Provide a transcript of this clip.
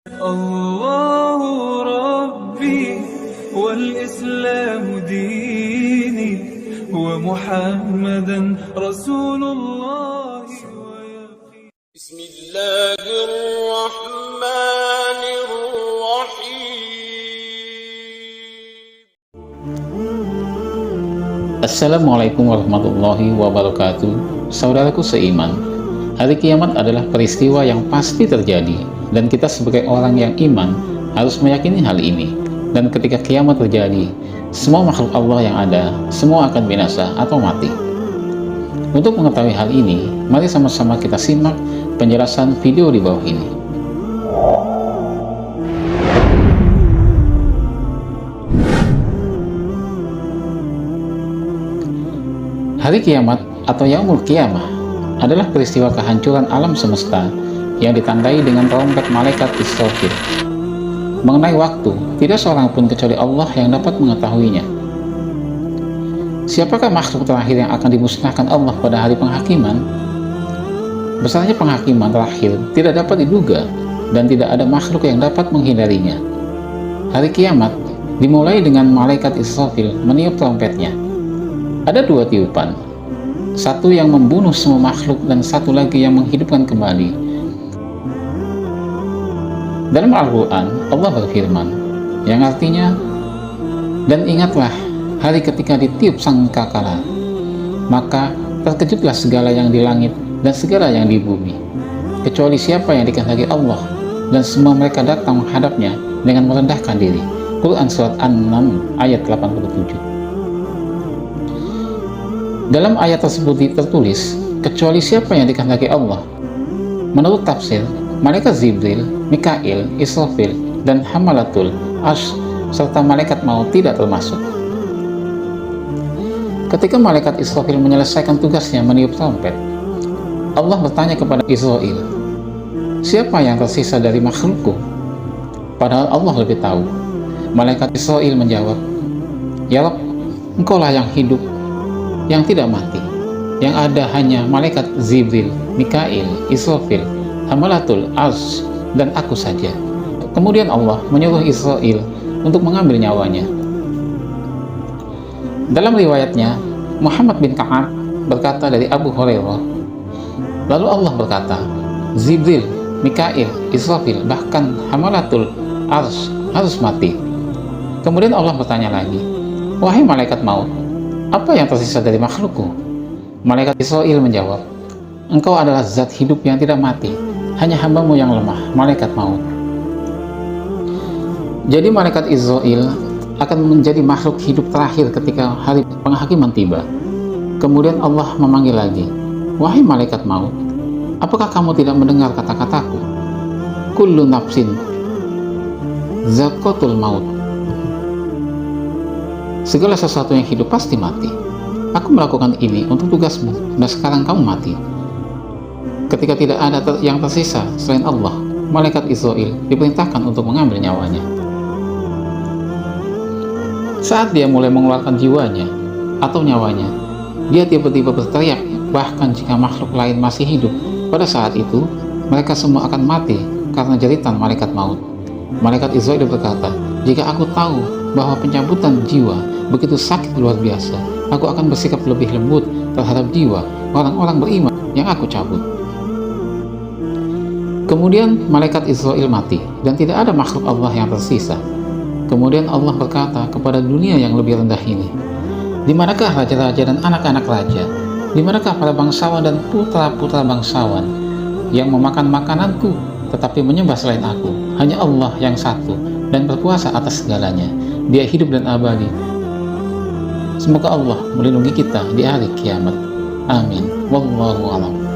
الله ربي والإسلام ديني ومحمدا رسول الله بسم الله الرحمن الرحيم. Assalamualaikum warahmatullahi wabarakatuh. Saudaraku seiman, hari kiamat adalah peristiwa yang pasti terjadi, dan kita sebagai orang yang iman harus meyakini hal ini. Dan ketika kiamat terjadi, semua makhluk Allah yang ada, semua akan binasa atau mati. Untuk mengetahui hal ini, mari sama-sama kita simak penjelasan video di bawah ini. Hari kiamat atau Yaumul Qiyamah adalah peristiwa kehancuran alam semesta yang ditandai dengan trompet malaikat Israfil. Mengenai waktu, tidak seorang pun kecuali Allah yang dapat mengetahuinya. Siapakah makhluk terakhir yang akan dimusnahkan Allah pada hari penghakiman? Besarnya penghakiman terakhir tidak dapat diduga, dan tidak ada makhluk yang dapat menghindarinya. Hari kiamat dimulai dengan malaikat Israfil meniup trompetnya. Ada dua tiupan, satu yang membunuh semua makhluk dan satu lagi yang menghidupkan kembali. Dalam Al-Quran, Allah berfirman, yang artinya, dan ingatlah hari ketika ditiup sangkakala, maka terkejutlah segala yang di langit dan segala yang di bumi, kecuali siapa yang dikehendaki Allah, dan semua mereka datang menghadapnya dengan merendahkan diri. Quran Surat An-Naml ayat 87. Dalam ayat tersebut tertulis, kecuali siapa yang dikehendaki Allah. Menurut tafsir, malaikat Jibril, Mikail, Israfil, dan Hamalatul Arsy serta malaikat maut tidak termasuk. Ketika malaikat Israfil menyelesaikan tugasnya meniup trompet, Allah bertanya kepada Israfil, siapa yang tersisa dari makhlukku? Padahal Allah lebih tahu. Malaikat Israfil menjawab, ya Rabb, engkaulah yang hidup, yang tidak mati. Yang ada hanya malaikat Jibril, Mikail, Israfil, Hamalatul Arsy, dan aku saja. Kemudian Allah menyuruh Israfil untuk mengambil nyawanya. Dalam riwayatnya, Muhammad bin Ka'ab berkata dari Abu Hurairah, lalu Allah berkata, Jibril, Mikail, Israfil, bahkan Hamalatul Arsy harus mati. Kemudian Allah bertanya lagi, wahai malaikat maut, apa yang tersisa dari makhlukku? Malaikat Israfil menjawab, engkau adalah zat hidup yang tidak mati, hanya hambamu yang lemah, malaikat maut. Jadi malaikat Israfil akan menjadi makhluk hidup terakhir ketika hari penghakiman tiba. Kemudian Allah memanggil lagi, wahai malaikat maut, apakah kamu tidak mendengar kata-kataku? Kullu nafsin zaqatul maut. Segala sesuatu yang hidup pasti mati. Aku melakukan ini untuk tugasmu, dan sekarang kamu mati. Ketika tidak ada yang tersisa selain Allah, malaikat Israfil diperintahkan untuk mengambil nyawanya. Saat dia mulai mengeluarkan jiwanya atau nyawanya, dia tiba-tiba berteriak, bahkan jika makhluk lain masih hidup, pada saat itu mereka semua akan mati karena jeritan malaikat maut. Malaikat Israfil berkata, jika aku tahu bahwa pencabutan jiwa begitu sakit luar biasa, aku akan bersikap lebih lembut terhadap jiwa orang-orang beriman yang aku cabut. Kemudian malaikat Israfil mati, dan tidak ada makhluk Allah yang tersisa. Kemudian Allah berkata kepada dunia yang lebih rendah ini, di manakah raja-raja dan anak-anak raja? Di manakah para bangsawan dan putra-putra bangsawan yang memakan makananku tetapi menyembah selain aku? Hanya Allah yang satu dan berkuasa atas segalanya. Dia hidup dan abadi. Semoga Allah melindungi kita di hari kiamat. Amin. Wallahu a'lam.